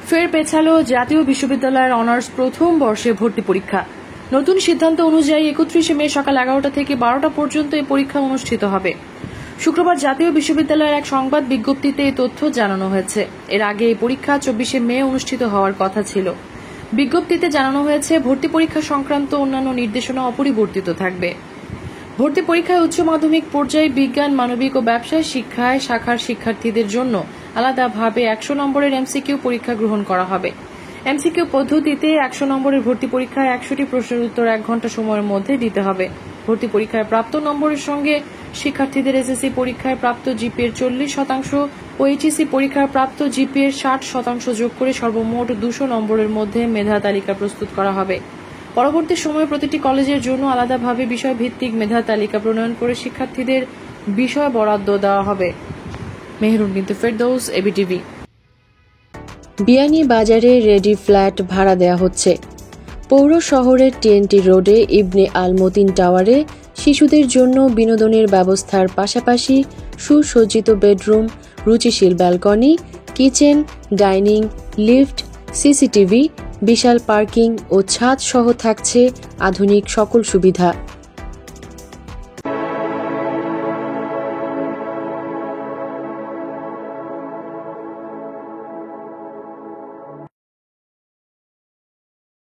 ফের পেছালো জাতীয় বিশ্ববিদ্যালয়ের অনার্স প্রথম বর্ষে ভর্তি পরীক্ষা। নতুন সিদ্ধান্ত অনুযায়ী 31 মে সকাল 11টা থেকে 12টা পর্যন্ত এই পরীক্ষা অনুষ্ঠিত হবে। শুক্রবার জাতীয় বিশ্ববিদ্যালয়ের এক সংবাদ বিজ্ঞপ্তিতে এই তথ্য জানানো হয়েছে। এর আগে এই পরীক্ষা 24 মে অনুষ্ঠিত হওয়ার কথা ছিল। বিজ্ঞপ্তিতে জানানো হয়েছে ভর্তি পরীক্ষা সংক্রান্ত অন্যান্য নির্দেশনা অপরিবর্তিত থাকবে। ভর্তি পরীক্ষায় উচ্চ মাধ্যমিক পর্যায়ে বিজ্ঞান, মানবিক ও ব্যবসায় শিক্ষায় শাখার শিক্ষার্থীদের জন্য আলাদাভাবে 100 নম্বরের এমসিকিউ পরীক্ষা গ্রহণ করা হবে। এমসিকিউ পদ্ধতিতে 100 নম্বরের ভর্তি পরীক্ষায় 100টি প্রশ্নের উত্তর 1 ঘন্টা সময়ের মধ্যে দিতে হবে। ভর্তি পরীক্ষায় প্রাপ্ত নম্বরের সঙ্গে শিক্ষার্থীদের এসএসসি পরীক্ষায় প্রাপ্ত জিপিএর 40% ও এইচএসসি পরীক্ষায় প্রাপ্ত জিপিএর 60% যোগ করে সর্বমোট 200 নম্বরের মধ্যে মেধা তালিকা প্রস্তুত করা হবে। পরবর্তী সময়ে প্রতিটি কলেজের জন্য আলাদাভাবে বিষয়ভিত্তিক মেধা তালিকা প্রণয়ন করে শিক্ষার্থীদের বিষয় বরাদ্দ দেওয়া হবে। মেহরুন বিনতে ফেরদৌস, এবিটিভি। বিয়ানীবাজারে রেডি ফ্ল্যাট ভাড়া দেয়া হচ্ছে। পৌর শহরের টিএনটি রোডে ইবনে আল মতিন টাওয়ারে শিশুদের জন্য বিনোদনের ব্যবস্থার পাশাপাশি সুসজ্জিত বেডরুম, রুচিশীল balcony, kitchen, dining, lift, CCTV, বিশাল পার্কিং ও ছাদ সহ থাকছে আধুনিক সকল সুবিধা।